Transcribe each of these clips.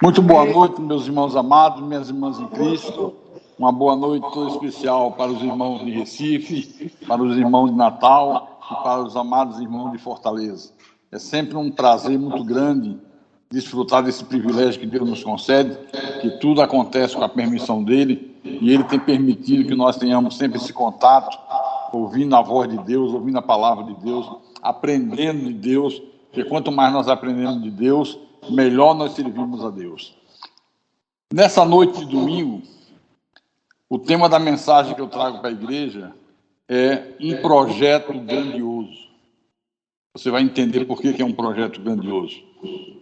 Muito boa noite, meus irmãos amados, minhas irmãs em Cristo. Uma boa noite toda especial para os irmãos de Recife, para os irmãos de Natal e para os amados irmãos de Fortaleza. É sempre um prazer muito grande desfrutar desse privilégio que Deus nos concede, que tudo acontece com a permissão dele, e ele tem permitido que nós tenhamos sempre esse contato, ouvindo a voz de Deus, ouvindo a palavra de Deus, aprendendo de Deus, porque quanto mais nós aprendemos de Deus, melhor nós servimos a Deus. Nessa noite de domingo, o tema da mensagem que eu trago para a igreja é um projeto grandioso. Você vai entender por que é um projeto grandioso.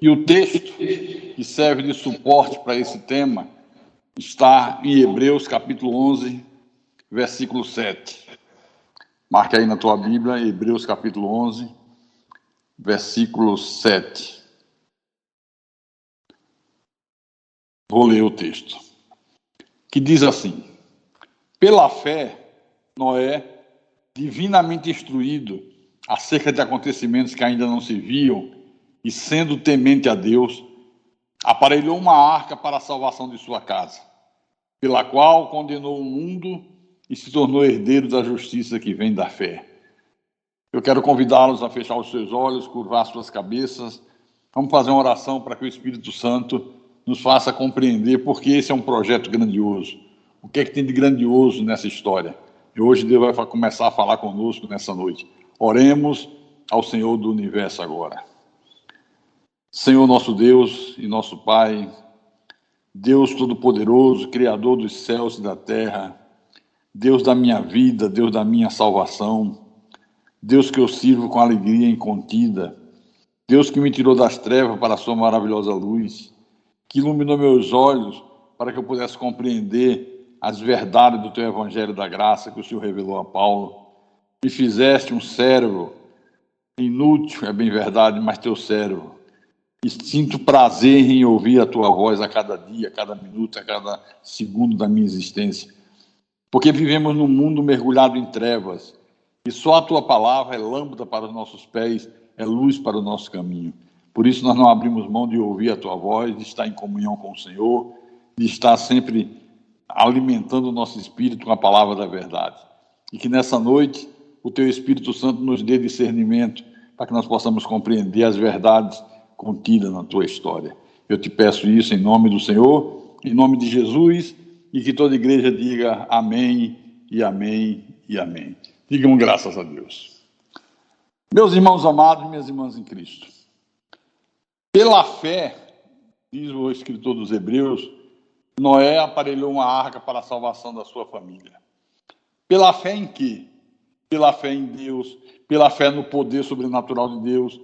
E o texto que serve de suporte para esse tema está em Hebreus capítulo 11, versículo 7. Marque aí na tua Bíblia, Hebreus capítulo 11, versículo 7. Vou ler o texto, que diz assim: pela fé, Noé, divinamente instruído acerca de acontecimentos que ainda não se viam, e sendo temente a Deus, aparelhou uma arca para a salvação de sua casa, pela qual condenou o mundo e se tornou herdeiro da justiça que vem da fé. Eu quero convidá-los a fechar os seus olhos, curvar suas cabeças. Vamos fazer uma oração para que o Espírito Santo nos faça compreender porque esse é um projeto grandioso. O que é que tem de grandioso nessa história? E hoje Deus vai começar a falar conosco nessa noite. Oremos ao Senhor do Universo agora. Senhor nosso Deus e nosso Pai, Deus Todo-Poderoso, Criador dos céus e da terra, Deus da minha vida, Deus da minha salvação, Deus que eu sirvo com alegria incontida, Deus que me tirou das trevas para a sua maravilhosa luz, que iluminou meus olhos para que eu pudesse compreender as verdades do teu evangelho da graça que o Senhor revelou a Paulo. Me fizeste um cérebro inútil, é bem verdade, mas teu cérebro. E sinto prazer em ouvir a tua voz a cada dia, a cada minuto, a cada segundo da minha existência. Porque vivemos num mundo mergulhado em trevas, e só a tua palavra é lâmpada para os nossos pés, é luz para o nosso caminho. Por isso nós não abrimos mão de ouvir a tua voz, de estar em comunhão com o Senhor, de estar sempre alimentando o nosso espírito com a palavra da verdade. E que nessa noite o teu Espírito Santo nos dê discernimento para que nós possamos compreender as verdades contidas na tua história. Eu te peço isso em nome do Senhor, em nome de Jesus, e que toda a igreja diga amém, e amém, e amém. Digam graças a Deus. Meus irmãos amados, minhas irmãs em Cristo, pela fé, diz o escritor dos Hebreus, Noé aparelhou uma arca para a salvação da sua família. Pela fé em quê? Pela fé em Deus, pela fé no poder sobrenatural de Deus,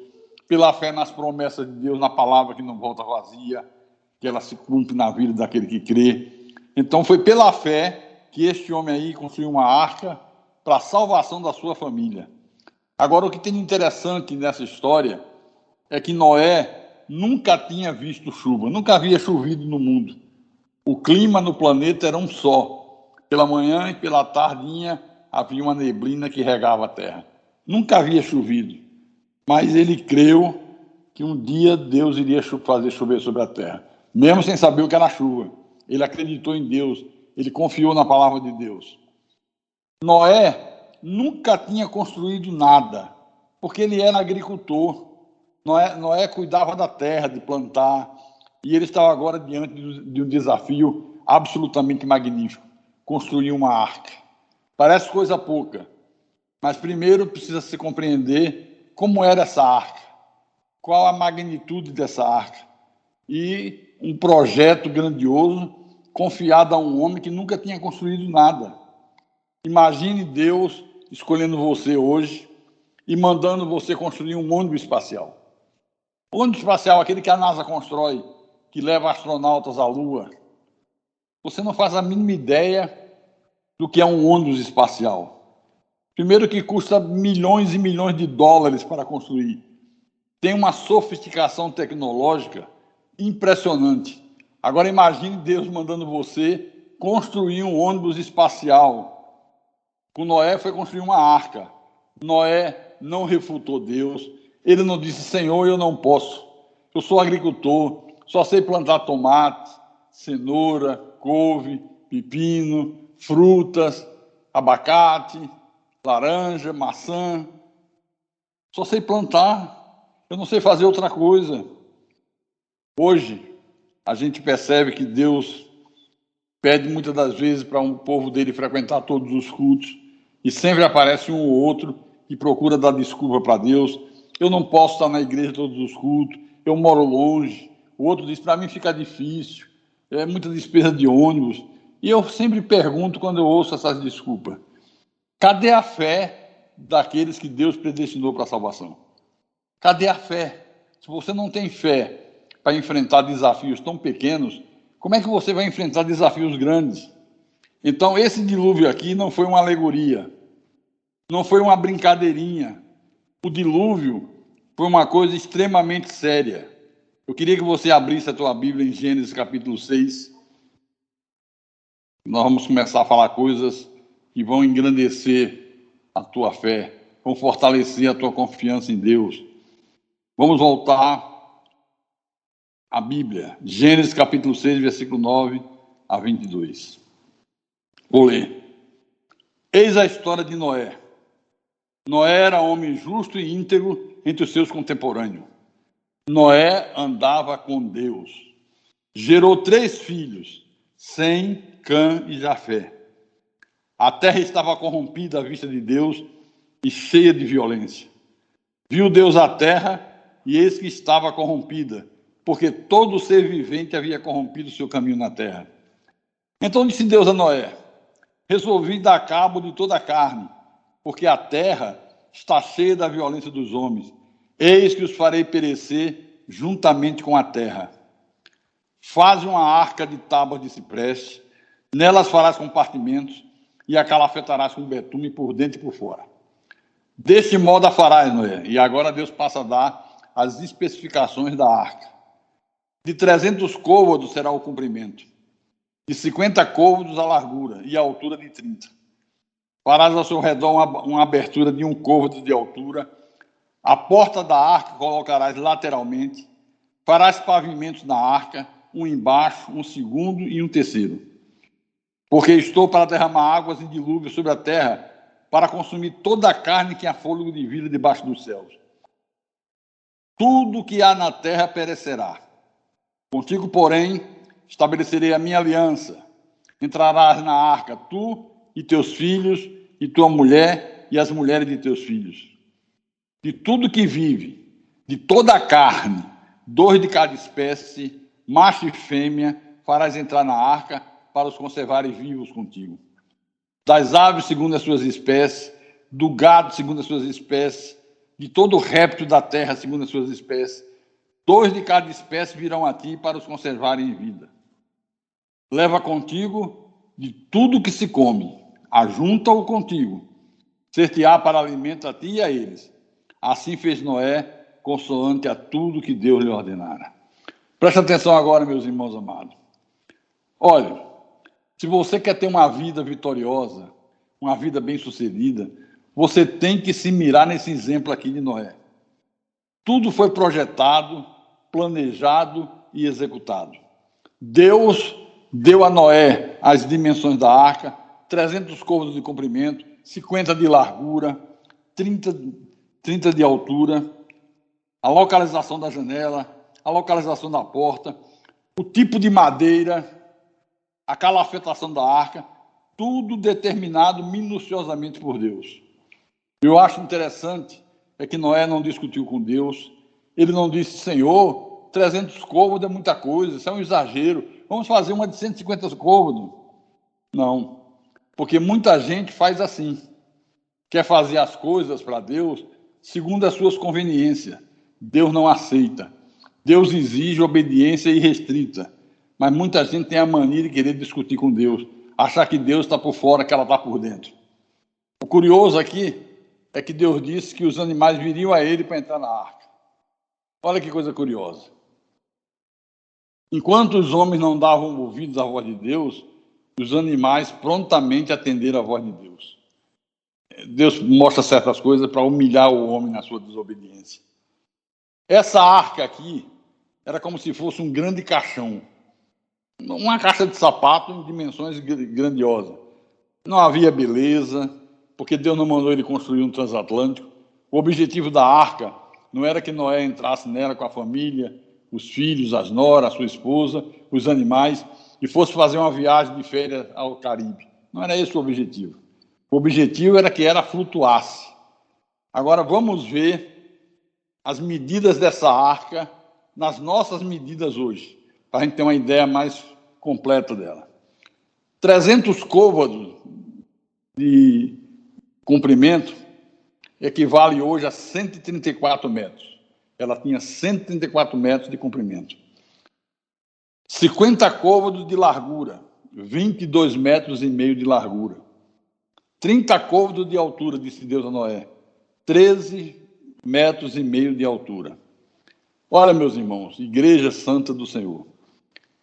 pela fé nas promessas de Deus, na palavra que não volta vazia, que ela se cumpre na vida daquele que crê. Então foi pela fé que este homem aí construiu uma arca para a salvação da sua família. Agora, o que tem de interessante nessa história é que Noé nunca tinha visto chuva, nunca havia chovido no mundo. O clima no planeta era um só. Pela manhã e pela tardinha havia uma neblina que regava a terra. Nunca havia chovido, mas ele creu que um dia Deus iria fazer chover sobre a terra, mesmo sem saber o que era chuva. Ele acreditou em Deus, ele confiou na palavra de Deus. Noé nunca tinha construído nada, porque ele era agricultor. Noé cuidava da terra, de plantar, e ele estava agora diante de um desafio absolutamente magnífico: construir uma arca. Parece coisa pouca, mas primeiro precisa se compreender como era essa arca, qual a magnitude dessa arca, e um projeto grandioso confiado a um homem que nunca tinha construído nada. Imagine Deus escolhendo você hoje e mandando você construir um ônibus espacial. O ônibus espacial, aquele que a NASA constrói, que leva astronautas à Lua. Você não faz a mínima ideia do que é um ônibus espacial. Primeiro que custa milhões e milhões de dólares para construir. Tem uma sofisticação tecnológica impressionante. Agora imagine Deus mandando você construir um ônibus espacial. Com Noé foi construir uma arca. Noé não refutou Deus. Ele não disse: Senhor, eu não posso. Eu sou agricultor, só sei plantar tomate, cenoura, couve, pepino, frutas, abacate, laranja, maçã. Só sei plantar, eu não sei fazer outra coisa. Hoje, a gente percebe que Deus pede muitas das vezes para um povo dele frequentar todos os cultos, e sempre aparece um ou outro que procura dar desculpa para Deus. Eu não posso estar na igreja todos os cultos, eu moro longe. O outro diz, para mim fica difícil, é muita despesa de ônibus. E eu sempre pergunto, quando eu ouço essas desculpas, cadê a fé daqueles que Deus predestinou para a salvação? Cadê a fé? Se você não tem fé para enfrentar desafios tão pequenos, como é que você vai enfrentar desafios grandes? Então, esse dilúvio aqui não foi uma alegoria, não foi uma brincadeirinha. O dilúvio foi uma coisa extremamente séria. Eu queria que você abrisse a tua Bíblia em Gênesis capítulo 6. Nós vamos começar a falar coisas que vão engrandecer a tua fé, vão fortalecer a tua confiança em Deus. Vamos voltar à Bíblia, Gênesis capítulo 6, versículo 9 a 22. Vou ler. Eis a história de Noé. Noé era homem justo e íntegro entre os seus contemporâneos. Noé andava com Deus. Gerou 3 filhos, Sem, Cã e Jafé. A terra estava corrompida à vista de Deus e cheia de violência. Viu Deus a terra e eis que estava corrompida, porque todo ser vivente havia corrompido o seu caminho na terra. Então disse Deus a Noé, resolvi dar cabo de toda a carne, porque a terra está cheia da violência dos homens. Eis que os farei perecer juntamente com a terra. Faze uma arca de tábuas de cipreste, nelas farás compartimentos, e a calafetarás com betume por dentro e por fora. Deste modo a farás, Noé. E agora Deus passa a dar as especificações da arca. De 300 côvados será o comprimento, de 50 côvados a largura e a altura de 30. Farás ao seu redor uma abertura de 1 côvado de altura. A porta da arca colocarás lateralmente. Farás pavimentos na arca, um embaixo, um segundo e um terceiro. Porque estou para derramar águas e dilúvio sobre a terra, para consumir toda a carne que há fôlego de vida debaixo dos céus. Tudo que há na terra perecerá. Contigo, porém, estabelecerei a minha aliança. Entrarás na arca, tu e teus filhos, e tua mulher e as mulheres de teus filhos. De tudo que vive, de toda a carne, 2 de cada espécie, macho e fêmea, farás entrar na arca para os conservares vivos contigo. Das aves segundo as suas espécies, do gado segundo as suas espécies, de todo réptil da terra segundo as suas espécies, 2 de cada espécie virão a ti para os conservarem em vida. Leva contigo de tudo que se come, ajunta-o contigo, ser-te-á para alimento a ti e a eles. Assim fez Noé, consoante a tudo que Deus lhe ordenara. Presta atenção agora, meus irmãos amados. Olha, se você quer ter uma vida vitoriosa, uma vida bem-sucedida, você tem que se mirar nesse exemplo aqui de Noé. Tudo foi projetado, planejado e executado. Deus deu a Noé as dimensões da arca, 300 côvados de comprimento, 50 de largura, 30 de altura, a localização da janela, a localização da porta, o tipo de madeira, a calafetação da arca, tudo determinado minuciosamente por Deus. Eu acho interessante é que Noé não discutiu com Deus, ele não disse, Senhor, 300 côvados é muita coisa, isso é um exagero, vamos fazer uma de 150 côvados. Não, porque muita gente faz assim, quer fazer as coisas para Deus segundo as suas conveniências. Deus não aceita. Deus exige obediência irrestrita. Mas muita gente tem a mania de querer discutir com Deus, achar que Deus está por fora, que ela está por dentro. O curioso aqui é que Deus disse que os animais viriam a ele para entrar na arca. Olha que coisa curiosa. Enquanto os homens não davam ouvidos à voz de Deus, os animais prontamente atenderam à voz de Deus. Deus mostra certas coisas para humilhar o homem na sua desobediência. Essa arca aqui, era como se fosse um grande caixão. Uma caixa de sapato em dimensões grandiosas. Não havia beleza, porque Deus não mandou ele construir um transatlântico. O objetivo da arca não era que Noé entrasse nela com a família, os filhos, as noras, a sua esposa, os animais, e fosse fazer uma viagem de férias ao Caribe. Não era esse o objetivo. O objetivo era que ela flutuasse. Agora vamos ver as medidas dessa arca nas nossas medidas hoje, para a gente ter uma ideia mais completa dela. 300 côvados de comprimento equivale hoje a 134 metros. Ela tinha 134 metros de comprimento. 50 côvados de largura, 22 metros e meio de largura. 30 côvados de altura, disse Deus a Noé, 13 metros e meio de altura. Olha, meus irmãos, Igreja Santa do Senhor,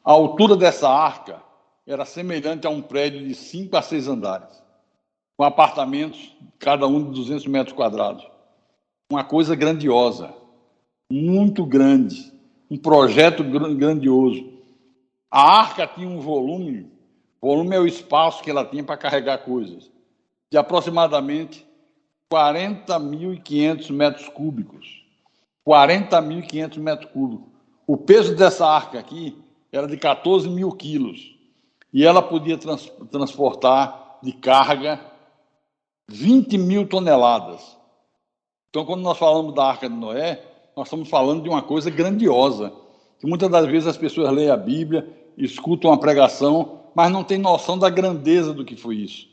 a altura dessa arca era semelhante a um prédio de 5 a 6 andares, com apartamentos, cada um de 200 metros quadrados. Uma coisa grandiosa, muito grande, um projeto grandioso. A arca tinha um volume é o espaço que ela tinha para carregar coisas, de aproximadamente 40.500 metros cúbicos. 40.500 metros cúbicos. O peso dessa arca aqui era de 14 mil quilos. E ela podia transportar de carga 20 mil toneladas. Então, quando nós falamos da Arca de Noé, nós estamos falando de uma coisa grandiosa, que muitas das vezes as pessoas leem a Bíblia, escutam uma pregação, mas não têm noção da grandeza do que foi isso,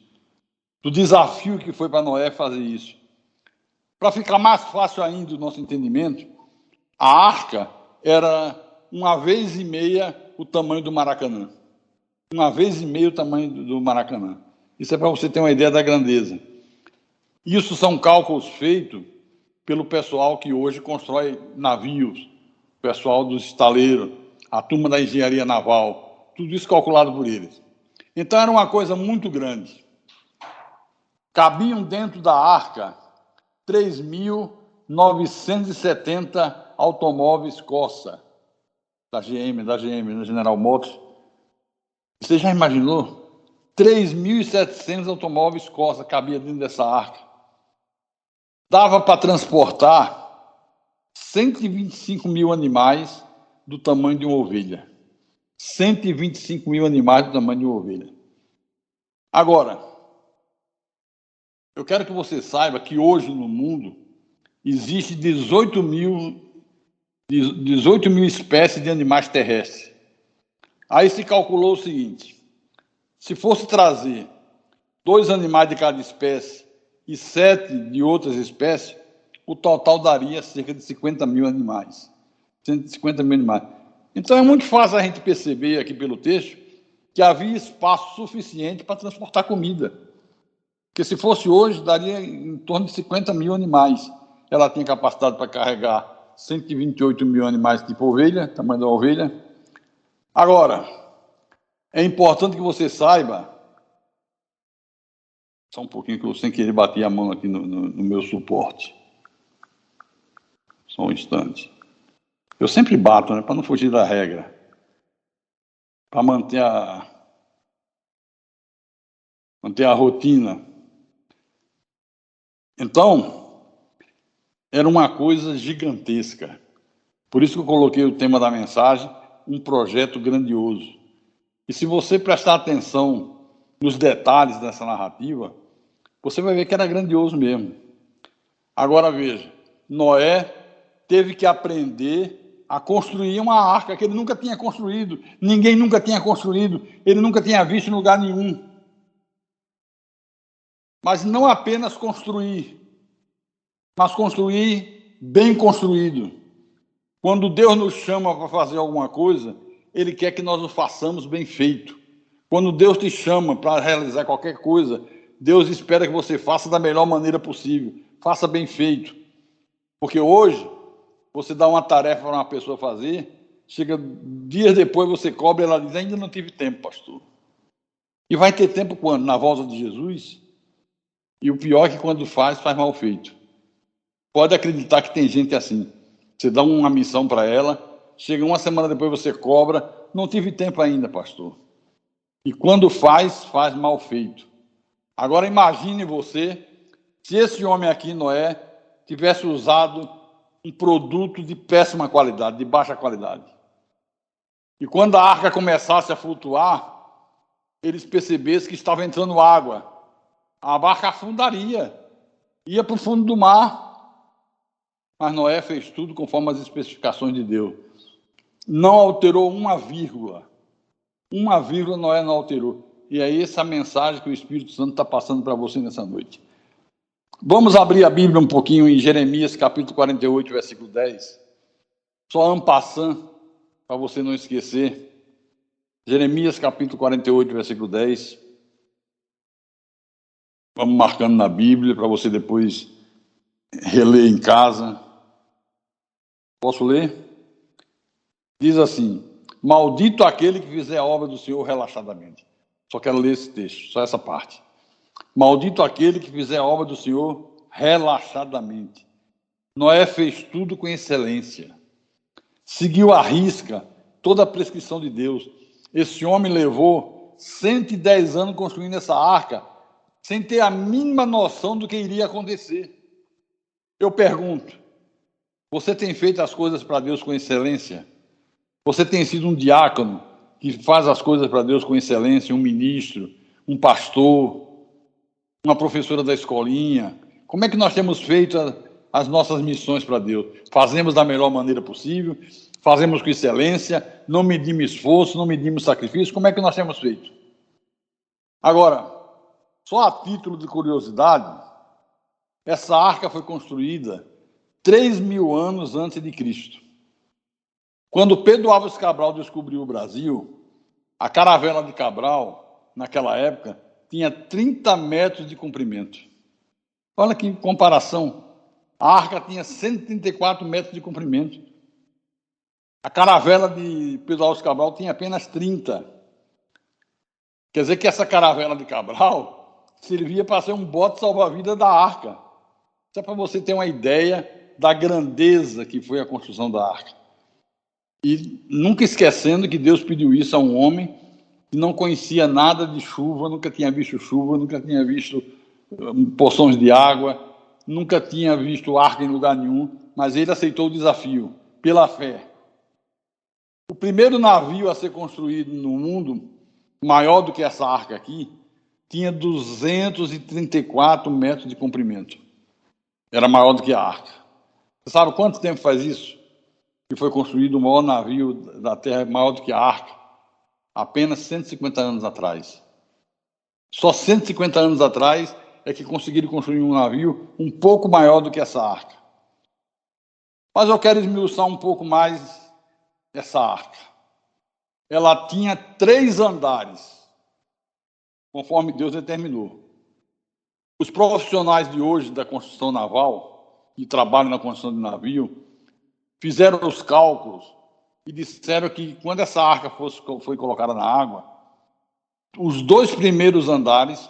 do desafio que foi para Noé fazer isso. Para ficar mais fácil ainda o nosso entendimento, a arca era 1,5 vezes o tamanho do Maracanã. 1,5 vezes o tamanho do Maracanã. Isso é para você ter uma ideia da grandeza. Isso são cálculos feitos pelo pessoal que hoje constrói navios, o pessoal dos estaleiros, a turma da engenharia naval, tudo isso calculado por eles. Então era uma coisa muito grande. Cabiam dentro da arca 3.970 automóveis Corsa, da GM, da General Motors. Você já imaginou? 3.700 automóveis Corsa cabia dentro dessa arca. Dava para transportar 125 mil animais do tamanho de uma ovelha. 125 mil animais do tamanho de uma ovelha. Agora, eu quero que você saiba que hoje no mundo existe 18 mil espécies de animais terrestres. Aí se calculou o seguinte: se fosse trazer 2 animais de cada espécie e 7 de outras espécies, o total daria cerca de 50 mil animais. 150 mil animais. Então é muito fácil a gente perceber aqui pelo texto que havia espaço suficiente para transportar comida. Porque se fosse hoje, daria em torno de 50 mil animais. Ela tinha capacidade para carregar 128 mil animais tipo ovelha, tamanho da ovelha. Agora, é importante que você saiba, só um pouquinho que eu sem querer bati a mão aqui no meu suporte. Só um instante. Eu sempre bato, né, para não fugir da regra. Para manter a rotina. Então, era uma coisa gigantesca. Por isso que eu coloquei o tema da mensagem, um projeto grandioso. E se você prestar atenção nos detalhes dessa narrativa, você vai ver que era grandioso mesmo. Agora veja, Noé teve que aprender a construir uma arca que ele nunca tinha construído, ninguém nunca tinha construído, ele nunca tinha visto em lugar nenhum. Mas não apenas construir, mas construir bem construído. Quando Deus nos chama para fazer alguma coisa, Ele quer que nós o façamos bem feito. Quando Deus te chama para realizar qualquer coisa, Deus espera que você faça da melhor maneira possível, faça bem feito. Porque hoje, você dá uma tarefa para uma pessoa fazer, chega dias depois você cobra e ela diz: ainda não tive tempo, pastor. E vai ter tempo quando? Na volta de Jesus? E o pior é que quando faz mal feito. Pode acreditar que tem gente assim. Você dá uma missão para ela, chega uma semana depois você cobra. Não tive tempo ainda, pastor. E quando faz mal feito. Agora imagine você, se esse homem aqui, Noé, tivesse usado um produto de péssima qualidade, de baixa qualidade. E quando a arca começasse a flutuar, eles percebessem que estava entrando água. A barca afundaria, ia para o fundo do mar. Mas Noé fez tudo conforme as especificações de Deus. Não alterou uma vírgula. Uma vírgula Noé não alterou. E é essa mensagem que o Espírito Santo está passando para você nessa noite. Vamos abrir a Bíblia um pouquinho em Jeremias, capítulo 48, versículo 10. Só en passant, para você não esquecer. Jeremias, capítulo 48, versículo 10. Vamos marcando na Bíblia, para você depois reler em casa. Posso ler? Diz assim: maldito aquele que fizer a obra do Senhor relaxadamente. Só quero ler esse texto, só essa parte. Maldito aquele que fizer a obra do Senhor relaxadamente. Noé fez tudo com excelência. Seguiu à risca toda a prescrição de Deus. Esse homem levou 110 anos construindo essa arca, sem ter a mínima noção do que iria acontecer. Eu pergunto, você tem feito as coisas para Deus com excelência? Você tem sido um diácono que faz as coisas para Deus com excelência, um ministro, um pastor, uma professora da escolinha? Como é que nós temos feito as nossas missões para Deus? Fazemos da melhor maneira possível, fazemos com excelência, não medimos esforço, não medimos sacrifício. Como é que nós temos feito? Agora, só a título de curiosidade, essa arca foi construída 3.000 anos antes de Cristo. Quando Pedro Álvares Cabral descobriu o Brasil, a caravela de Cabral, naquela época, tinha 30 metros de comprimento. Olha que comparação. A arca tinha 134 metros de comprimento. A caravela de Pedro Álvares Cabral tinha apenas 30. Quer dizer que essa caravela de Cabral servia para ser um bote salva-vida da arca. Só para você ter uma ideia da grandeza que foi a construção da arca. E nunca esquecendo que Deus pediu isso a um homem que não conhecia nada de chuva, nunca tinha visto porções de água, nunca tinha visto arca em lugar nenhum, mas ele aceitou o desafio, pela fé. O primeiro navio a ser construído no mundo, maior do que essa arca aqui, tinha 234 metros de comprimento. Era maior do que a arca. Você sabe quanto tempo faz isso? Que foi construído o maior navio da Terra, maior do que a arca? Apenas 150 anos atrás. Só 150 anos atrás é que conseguiram construir um navio um pouco maior do que essa arca. Mas eu quero esmiuçar um pouco mais essa arca. Ela tinha 3 andares, conforme Deus determinou. Os profissionais de hoje da construção naval, que trabalham na construção de navio, fizeram os cálculos e disseram que quando essa arca foi colocada na água, os 2 primeiros andares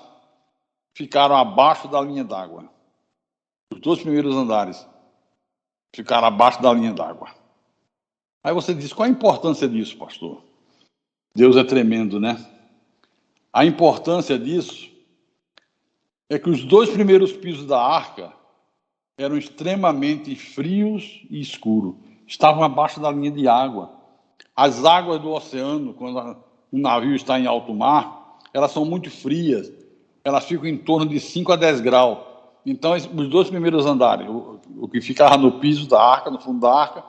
ficaram abaixo da linha d'água. Os 2 primeiros andares ficaram abaixo da linha d'água. Aí você diz, qual a importância disso, pastor? Deus é tremendo, né? A importância disso é que os 2 primeiros pisos da arca eram extremamente frios e escuros. Estavam abaixo da linha de água. As águas do oceano, quando um navio está em alto mar, elas são muito frias. Elas ficam em torno de 5 a 10 graus. Então, os 2 primeiros andares, o que ficava no piso da arca, no fundo da arca,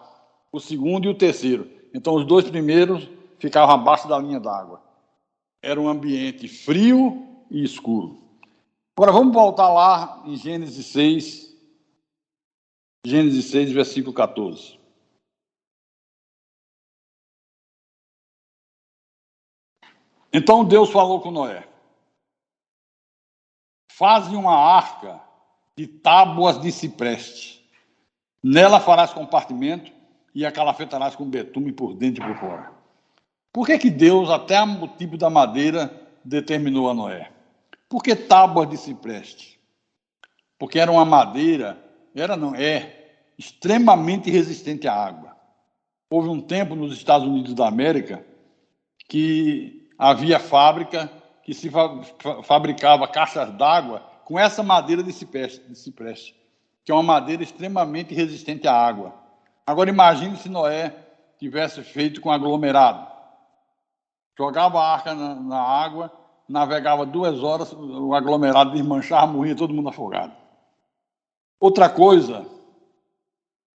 o segundo e o terceiro. Então, os 2 primeiros ficavam abaixo da linha d'água. Era um ambiente frio e escuro. Agora, vamos voltar lá em Gênesis 6, versículo 14. Então Deus falou com Noé: faze uma arca de tábuas de cipreste. Nela farás compartimento e a calafetarás com betume por dentro e por fora. Por que Deus, até o tipo da madeira, determinou a Noé? Por que tábuas de cipreste? Porque era uma madeira, é extremamente resistente à água. houve um tempo nos Estados Unidos da América que havia fábrica que se fabricava caixas d'água com essa madeira de cipreste, que é uma madeira extremamente resistente à água. Agora imagine se Noé tivesse feito com aglomerado. Jogava a arca na água, navegava 2 horas, o aglomerado desmanchava, morria todo mundo afogado. Outra coisa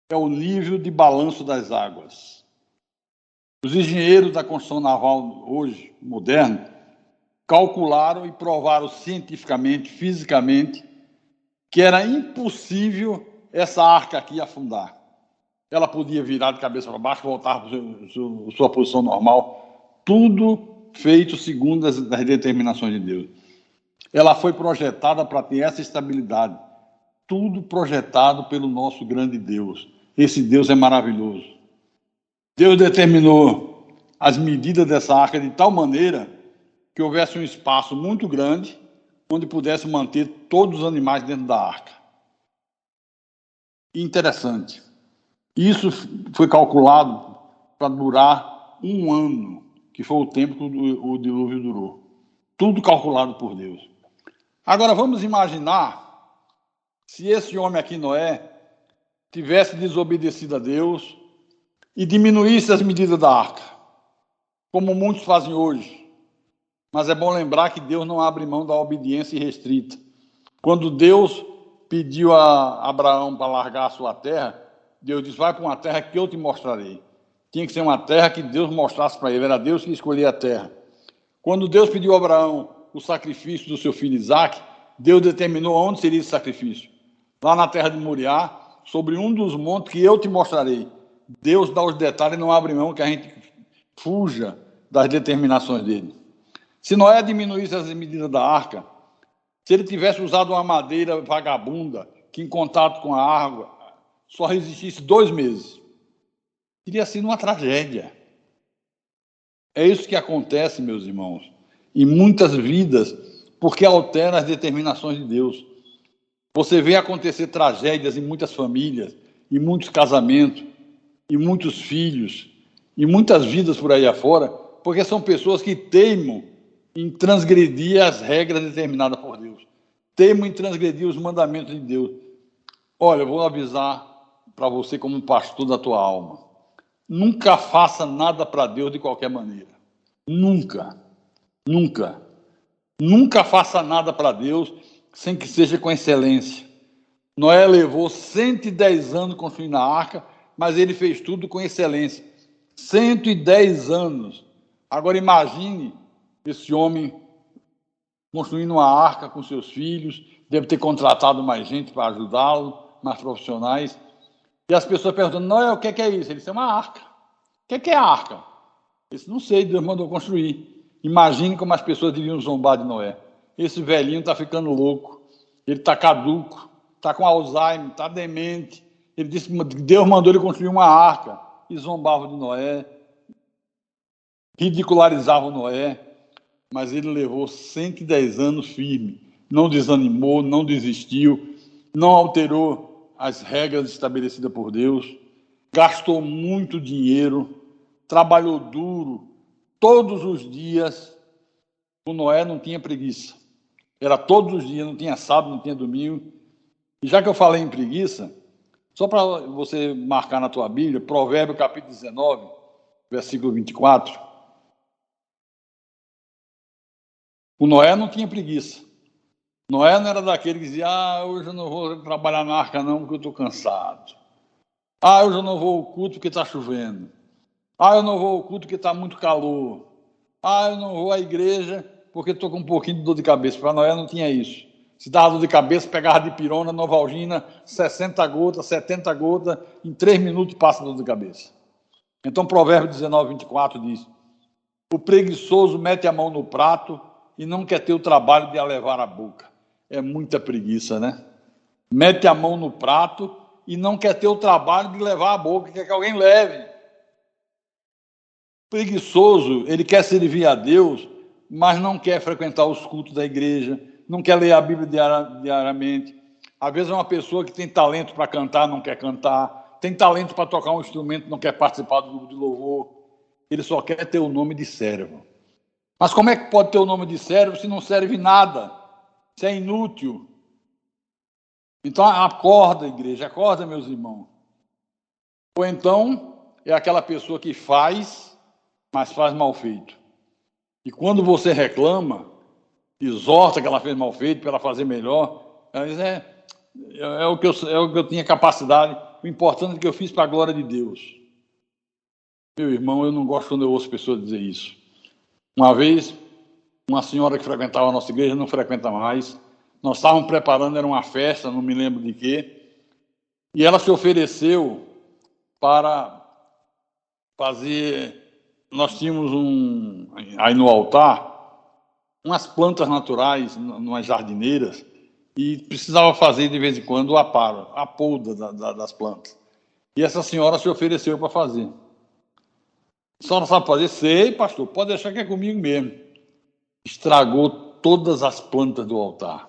é o nível de balanço das águas. Os engenheiros da construção naval hoje, moderno, calcularam e provaram cientificamente, fisicamente, que era impossível essa arca aqui afundar. Ela podia virar de cabeça para baixo, voltar para sua posição normal, tudo feito segundo as determinações de Deus. Ela foi projetada para ter essa estabilidade, tudo projetado pelo nosso grande Deus. Esse Deus é maravilhoso. Deus determinou as medidas dessa arca de tal maneira que houvesse um espaço muito grande onde pudesse manter todos os animais dentro da arca. Interessante. Isso foi calculado para durar 1 ano, que foi o tempo que o dilúvio durou. Tudo calculado por Deus. Agora vamos imaginar se esse homem aqui, Noé, tivesse desobedecido a Deus e diminuísse as medidas da arca, como muitos fazem hoje. Mas é bom lembrar que Deus não abre mão da obediência irrestrita. Quando Deus pediu a Abraão para largar a sua terra, Deus disse, vai para uma terra que eu te mostrarei. Tinha que ser uma terra que Deus mostrasse para ele, era Deus que escolhia a terra. Quando Deus pediu a Abraão o sacrifício do seu filho Isaque, Deus determinou onde seria esse sacrifício. Lá na terra de Moriá, sobre um dos montes que eu te mostrarei. Deus dá os detalhes e não abre mão que a gente fuja das determinações dele. Se Noé diminuísse as medidas da arca, se ele tivesse usado uma madeira vagabunda, que em contato com a água só resistisse 2 meses, teria sido uma tragédia. É isso que acontece, meus irmãos, em muitas vidas, porque altera as determinações de Deus. Você vê acontecer tragédias em muitas famílias, em muitos casamentos, em muitos filhos, em muitas vidas por aí afora, porque são pessoas que teimam em transgredir as regras determinadas por Deus. Teimam em transgredir os mandamentos de Deus. Olha, eu vou avisar para você como pastor da tua alma. Nunca faça nada para Deus de qualquer maneira. Nunca. Nunca. Nunca faça nada para Deus sem que seja com excelência. Noé levou 110 anos construindo a arca, mas ele fez tudo com excelência. 110 anos. Agora imagine esse homem construindo uma arca com seus filhos, deve ter contratado mais gente para ajudá-lo, mais profissionais. E as pessoas perguntando, Noé, o que é isso? Ele disse, é uma arca. O que é a arca? Ele disse, não sei, Deus mandou construir. Imagine como as pessoas deviam zombar de Noé. Esse velhinho está ficando louco, ele está caduco, está com Alzheimer, está demente. Ele disse que Deus mandou ele construir uma arca. E zombava de Noé, ridicularizava Noé, mas ele levou 110 anos firme, não desanimou, não desistiu, não alterou as regras estabelecidas por Deus, gastou muito dinheiro, trabalhou duro, todos os dias. O Noé não tinha preguiça, era todos os dias, não tinha sábado, não tinha domingo. E já que eu falei em preguiça, só para você marcar na tua Bíblia, Provérbios capítulo 19, versículo 24. O Noé não tinha preguiça. Noé não era daquele que dizia, hoje eu não vou trabalhar na arca não, porque eu estou cansado. Hoje eu não vou ao culto porque está chovendo. Eu não vou ao culto porque está muito calor. Eu não vou à igreja porque estou com um pouquinho de dor de cabeça. Para Noé não tinha isso. Se dava dor de cabeça, pegava dipirona, Novalgina, 60 gotas, 70 gotas, em 3 minutos passa a dor de cabeça. Então, Provérbios 19, 24 diz, o preguiçoso mete a mão no prato e não quer ter o trabalho de a levar à boca. É muita preguiça, né? Mete a mão no prato e não quer ter o trabalho de levar à boca, quer que alguém leve. Preguiçoso, ele quer servir a Deus, mas não quer frequentar os cultos da igreja, não quer ler a Bíblia diariamente. Às vezes é uma pessoa que tem talento para cantar, não quer cantar, tem talento para tocar um instrumento, não quer participar do grupo de louvor, ele só quer ter o nome de servo. Mas como é que pode ter o nome de servo se não serve nada? Se é inútil? Então acorda, igreja, acorda, meus irmãos. Ou então é aquela pessoa que faz, mas faz mal feito. E quando você reclama, exorta que ela fez mal feito para ela fazer melhor, ela diz, é o que eu tinha capacidade, o importante é que eu fiz para a glória de Deus. Meu irmão, eu não gosto quando eu ouço pessoas dizer isso. Uma vez, uma senhora que frequentava a nossa igreja, não frequenta mais, nós estávamos preparando, era uma festa, não me lembro de quê, e ela se ofereceu para fazer... Nós tínhamos aí no altar umas plantas naturais, umas jardineiras, e precisava fazer de vez em quando a poda das plantas. E essa senhora se ofereceu para fazer. A senhora sabe fazer? Sei, pastor, pode deixar que é comigo mesmo. Estragou todas as plantas do altar.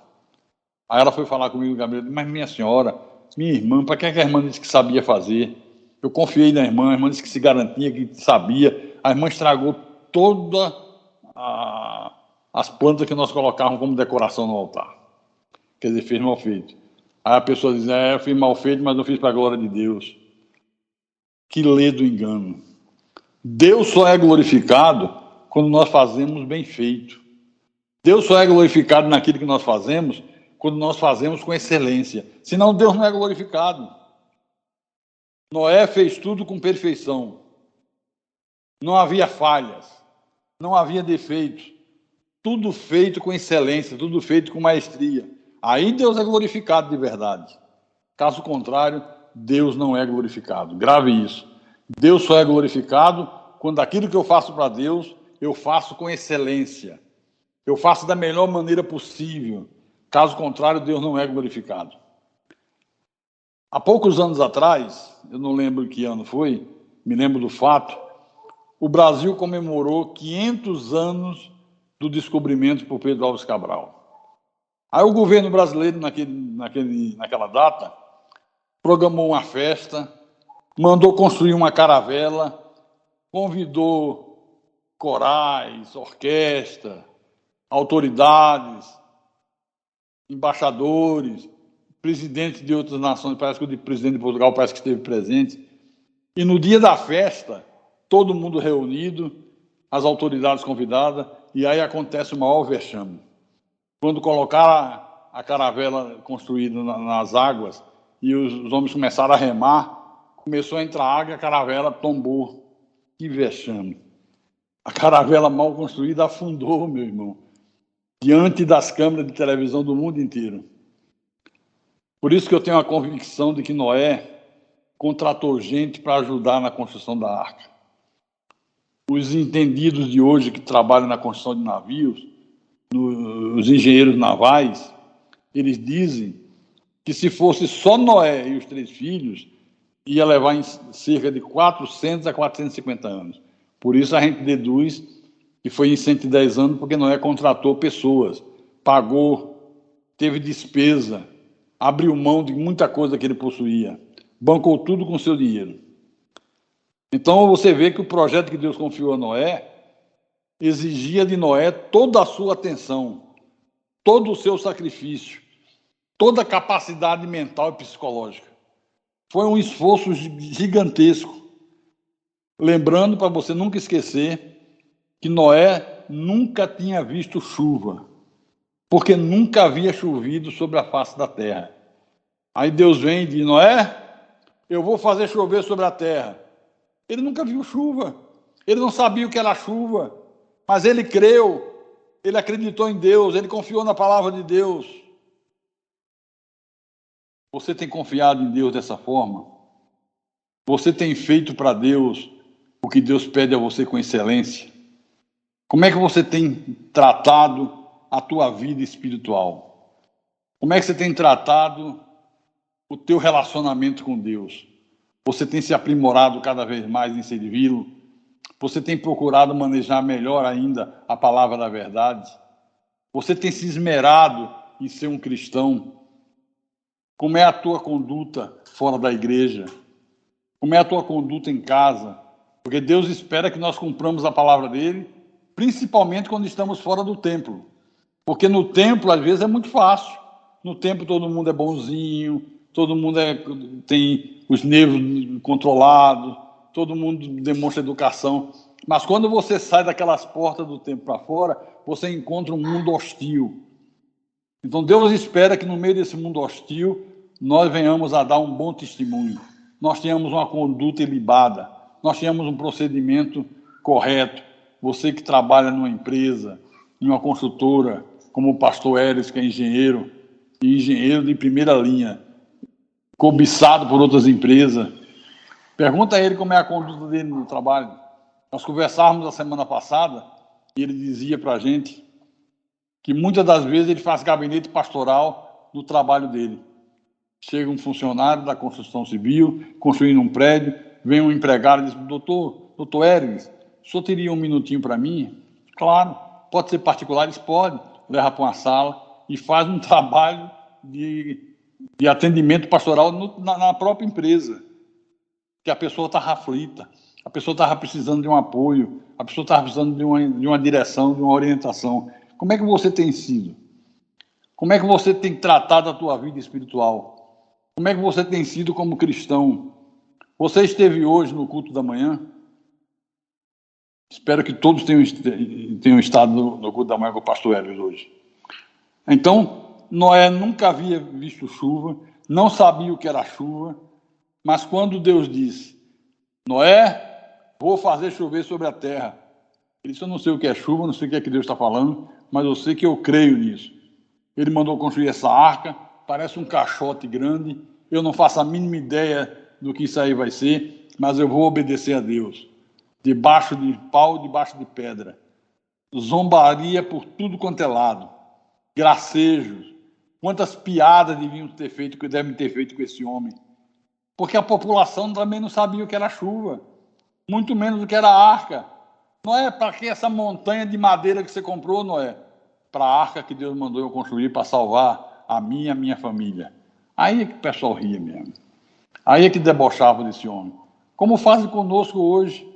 Aí ela foi falar comigo, Gabriel, mas minha senhora, minha irmã, para que a irmã disse que sabia fazer? Eu confiei na irmã, a irmã disse que se garantia, que sabia. A irmã estragou todas as plantas que nós colocávamos como decoração no altar. Quer dizer, fez mal feito. Aí a pessoa diz, eu fiz mal feito, mas não fiz para a glória de Deus. Que lê do engano. Deus só é glorificado quando nós fazemos bem feito. Deus só é glorificado naquilo que nós fazemos quando nós fazemos com excelência. Senão Deus não é glorificado. Noé fez tudo com perfeição. Não havia falhas, não havia defeitos. Tudo feito com excelência, tudo feito com maestria. Aí Deus é glorificado de verdade. Caso contrário, Deus não é glorificado. Grave isso. Deus só é glorificado quando aquilo que eu faço para Deus, eu faço com excelência. Eu faço da melhor maneira possível. Caso contrário, Deus não é glorificado. Há poucos anos atrás, eu não lembro que ano foi, me lembro do fato, o Brasil comemorou 500 anos do descobrimento por Pedro Álvares Cabral. Aí o governo brasileiro, naquela data, programou uma festa, mandou construir uma caravela, convidou corais, orquestra, autoridades, embaixadores, presidentes de outras nações, parece que o presidente de Portugal parece que esteve presente. E no dia da festa, todo mundo reunido, as autoridades convidadas, e aí acontece o maior vexame. Quando colocaram a caravela construída nas águas e os homens começaram a remar, começou a entrar água e a caravela tombou. Que vexame. A caravela mal construída afundou, meu irmão, diante das câmeras de televisão do mundo inteiro. Por isso que eu tenho a convicção de que Noé contratou gente para ajudar na construção da arca. Os entendidos de hoje que trabalham na construção de navios, os engenheiros navais, eles dizem que se fosse só Noé e os 3 filhos, ia levar em cerca de 400 a 450 anos. Por isso a gente deduz que foi em 110 anos, porque Noé contratou pessoas, pagou, teve despesa, abriu mão de muita coisa que ele possuía, bancou tudo com seu dinheiro. Então você vê que o projeto que Deus confiou a Noé exigia de Noé toda a sua atenção, todo o seu sacrifício, toda a capacidade mental e psicológica. Foi um esforço gigantesco. Lembrando, para você nunca esquecer, que Noé nunca tinha visto chuva, porque nunca havia chovido sobre a face da terra. Aí Deus vem e diz, Noé, eu vou fazer chover sobre a terra. Ele nunca viu chuva, ele não sabia o que era chuva, mas ele creu, ele acreditou em Deus, ele confiou na palavra de Deus. Você tem confiado em Deus dessa forma? Você tem feito para Deus o que Deus pede a você com excelência? Como é que você tem tratado a tua vida espiritual? Como é que você tem tratado o teu relacionamento com Deus? Você tem se aprimorado cada vez mais em servi-lo? Você tem procurado manejar melhor ainda a palavra da verdade? Você tem se esmerado em ser um cristão? Como é a tua conduta fora da igreja? Como é a tua conduta em casa? Porque Deus espera que nós cumpramos a palavra dele, principalmente quando estamos fora do templo. Porque no templo, às vezes, é muito fácil. No templo todo mundo é bonzinho, todo mundo tem os nervos controlados, todo mundo demonstra educação. Mas quando você sai daquelas portas do templo para fora, você encontra um mundo hostil. Então Deus espera que no meio desse mundo hostil, nós venhamos a dar um bom testemunho. Nós tenhamos uma conduta ilibada, nós tenhamos um procedimento correto. Você que trabalha numa empresa, em uma construtora, como o pastor Eres, que é engenheiro, e engenheiro de primeira linha, cobiçado por outras empresas, pergunta a ele como é a conduta dele no trabalho. Nós conversávamos a semana passada e ele dizia para a gente que muitas das vezes ele faz gabinete pastoral no trabalho dele. Chega um funcionário da construção civil, construindo um prédio, vem um empregado e diz: doutor Eres, o senhor teria um minutinho para mim? Claro, pode ser particular, eles podem, leva para uma sala e faz um trabalho de atendimento pastoral na própria empresa, que a pessoa estava aflita, a pessoa estava precisando de um apoio, a pessoa estava precisando de uma direção, de uma orientação. Como é que você tem sido? Como é que você tem tratado a tua vida espiritual? Como é que você tem sido como cristão? Você esteve hoje no culto da manhã? Espero que todos tenham estado no culto da manhã com o pastor Hélio hoje. Então, Noé nunca havia visto chuva, não sabia o que era chuva, mas quando Deus disse: Noé, vou fazer chover sobre a terra. Ele disse: eu não sei o que é chuva, não sei o que é que Deus está falando, mas eu sei que eu creio nisso. Ele mandou construir essa arca, parece um caixote grande, eu não faço a mínima ideia do que isso aí vai ser, mas eu vou obedecer a Deus. Debaixo de pau, debaixo de pedra. Zombaria por tudo quanto é lado. Gracejos. Quantas piadas devem ter feito com esse homem. Porque a população também não sabia o que era chuva, muito menos o que era arca. Noé, para que essa montanha de madeira que você comprou, Noé? Para a arca que Deus mandou eu construir para salvar a minha família. Aí é que o pessoal ria mesmo. Aí é que debochava desse homem. Como fazem conosco hoje.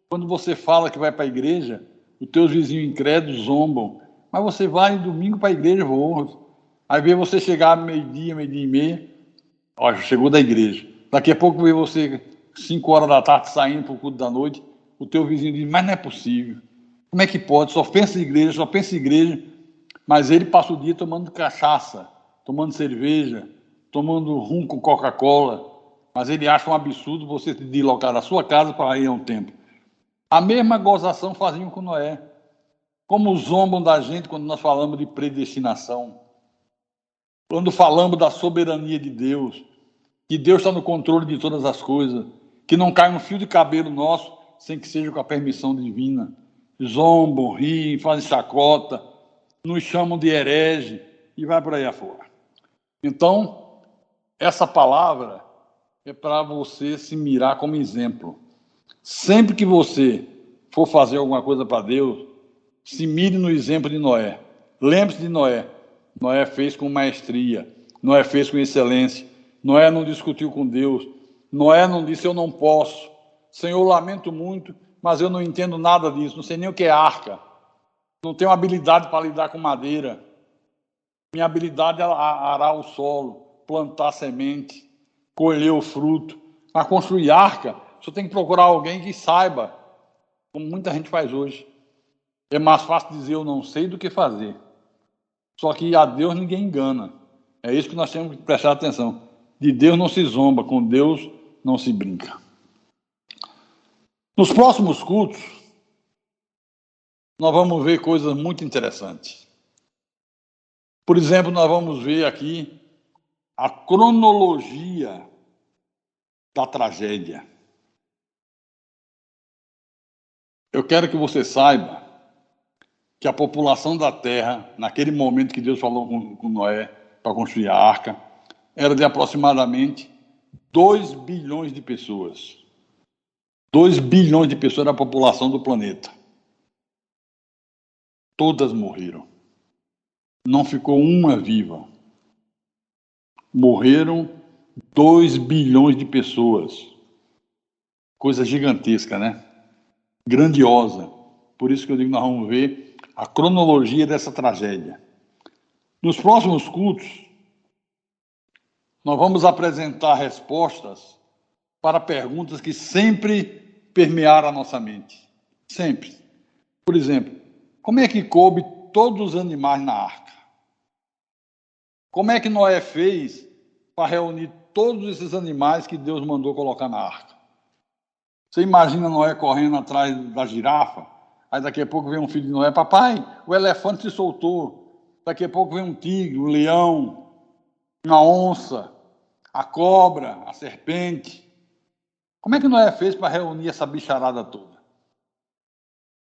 Quando você fala que vai para a igreja, os teus vizinhos incrédulos zombam. Mas você vai domingo para a igreja, aí vê você chegar meio-dia e meia, ó, chegou da igreja. Daqui a pouco vê você 5 horas da tarde saindo para o culto da noite, o teu vizinho diz: mas não é possível. Como é que pode? Só pensa em igreja, mas ele passa o dia tomando cachaça, tomando cerveja, tomando rum com Coca-Cola, mas ele acha um absurdo você se deslocar da sua casa para ir a um templo. A mesma gozação faziam com Noé. Como zombam da gente quando nós falamos de predestinação. Quando falamos da soberania de Deus, que Deus está no controle de todas as coisas, que não cai um fio de cabelo nosso sem que seja com a permissão divina. Zombam, riem, fazem chacota, nos chamam de herege e vai por aí afora. Então, essa palavra é para você se mirar como exemplo. Sempre que você for fazer alguma coisa para Deus, se mire no exemplo de Noé. Lembre-se de Noé. Noé fez com maestria. Noé fez com excelência. Noé não discutiu com Deus. Noé não disse: eu não posso. Senhor, lamento muito, mas eu não entendo nada disso. Não sei nem o que é arca. Não tenho habilidade para lidar com madeira. Minha habilidade é arar o solo, plantar semente, colher o fruto. Para construir arca, você tem que procurar alguém que saiba, como muita gente faz hoje. É mais fácil dizer eu não sei do que fazer. Só que a Deus ninguém engana. É isso que nós temos que prestar atenção. De Deus não se zomba, com Deus não se brinca. Nos próximos cultos, nós vamos ver coisas muito interessantes. Por exemplo, nós vamos ver aqui a cronologia da tragédia. Eu quero que você saiba que a população da Terra, naquele momento que Deus falou com Noé para construir a arca, era de aproximadamente 2 bilhões de pessoas. 2 bilhões de pessoas era a população do planeta. Todas morreram. Não ficou uma viva. Morreram 2 bilhões de pessoas. Coisa gigantesca, né? Grandiosa. Por isso que eu digo que nós vamos ver a cronologia dessa tragédia. Nos próximos cultos, nós vamos apresentar respostas para perguntas que sempre permearam a nossa mente. Sempre. Por exemplo, como é que coube todos os animais na arca? Como é que Noé fez para reunir todos esses animais que Deus mandou colocar na arca? Você imagina Noé correndo atrás da girafa, aí daqui a pouco vem um filho de Noé, papai, o elefante se soltou. Daqui a pouco vem um tigre, um leão, uma onça, a cobra, a serpente. Como é que Noé fez para reunir essa bicharada toda?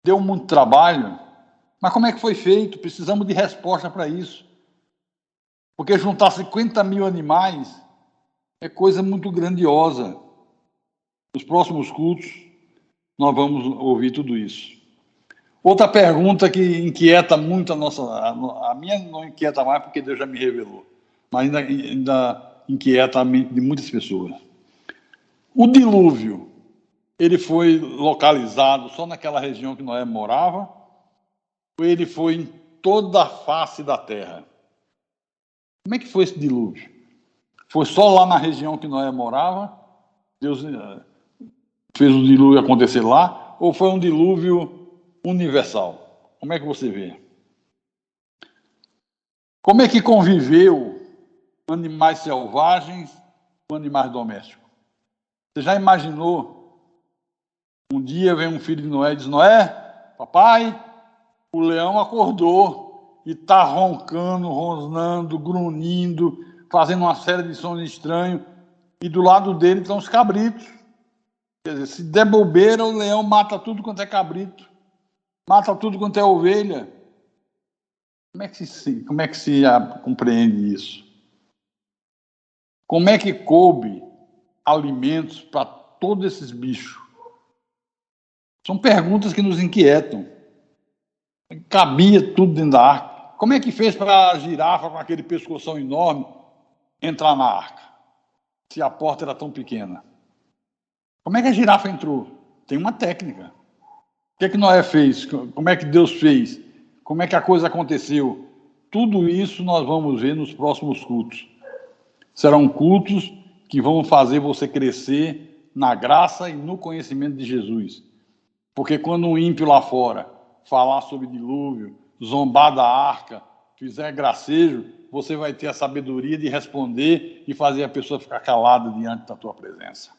Deu muito trabalho, mas como é que foi feito? Precisamos de resposta para isso. Porque juntar 50 mil animais é coisa muito grandiosa. Nos próximos cultos, nós vamos ouvir tudo isso. Outra pergunta que inquieta muito a minha não inquieta mais porque Deus já me revelou, mas ainda inquieta a mente de muitas pessoas. O dilúvio, ele foi localizado só naquela região que Noé morava, ou ele foi em toda a face da terra? Como é que foi esse dilúvio? Foi só lá na região que Noé morava? Deus fez o dilúvio acontecer lá? Ou foi um dilúvio universal? Como é que você vê? Como é que conviveu animais selvagens com animais domésticos? Você já imaginou? Um dia vem um filho de Noé e diz, Noé, papai, o leão acordou e está roncando, rosnando, grunhindo, fazendo uma série de sons estranhos, e do lado dele estão os cabritos. Quer dizer, se der bobeira, o leão mata tudo quanto é cabrito, mata tudo quanto é ovelha. Como é que se compreende isso? Como é que coube alimentos para todos esses bichos? São perguntas que nos inquietam. Cabia tudo dentro da arca. Como é que fez para a girafa, com aquele pescoção enorme, entrar na arca, se a porta era tão pequena? Como é que a girafa entrou? Tem uma técnica. O que Noé fez? Como é que Deus fez? Como é que a coisa aconteceu? Tudo isso nós vamos ver nos próximos cultos. Serão cultos que vão fazer você crescer na graça e no conhecimento de Jesus. Porque quando um ímpio lá fora falar sobre dilúvio, zombar da arca, fizer gracejo, você vai ter a sabedoria de responder e fazer a pessoa ficar calada diante da tua presença.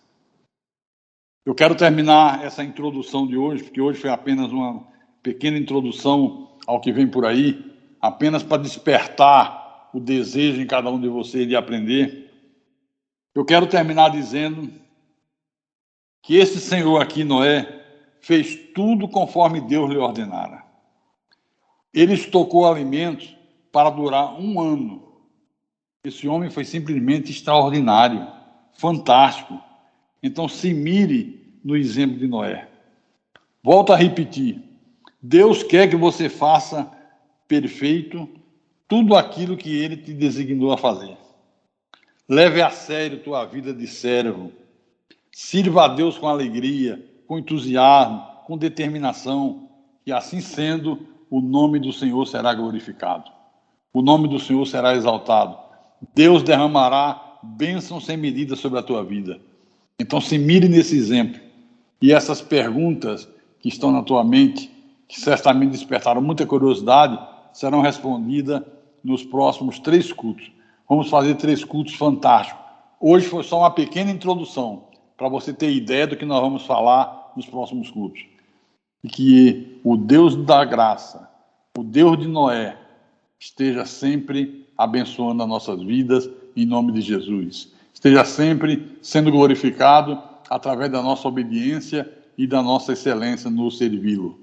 Eu quero terminar essa introdução de hoje, porque hoje foi apenas uma pequena introdução ao que vem por aí, apenas para despertar o desejo em cada um de vocês de aprender. Eu quero terminar dizendo que esse Senhor aqui, Noé, fez tudo conforme Deus lhe ordenara. Ele estocou alimentos para durar 1 ano. Esse homem foi simplesmente extraordinário, fantástico. Então se mire no exemplo de Noé. Volto a repetir. Deus quer que você faça perfeito tudo aquilo que Ele te designou a fazer. Leve a sério tua vida de servo. Sirva a Deus com alegria, com entusiasmo, com determinação, e assim sendo, o nome do Senhor será glorificado. O nome do Senhor será exaltado. Deus derramará bênçãos sem medida sobre a tua vida. Então se mire nesse exemplo. E essas perguntas que estão na tua mente, que certamente despertaram muita curiosidade, serão respondidas nos próximos 3 cultos. Vamos fazer 3 cultos fantásticos. Hoje foi só uma pequena introdução, para você ter ideia do que nós vamos falar nos próximos cultos. E que o Deus da graça, o Deus de Noé, esteja sempre abençoando as nossas vidas, em nome de Jesus. Esteja sempre sendo glorificado através da nossa obediência e da nossa excelência no servi-lo.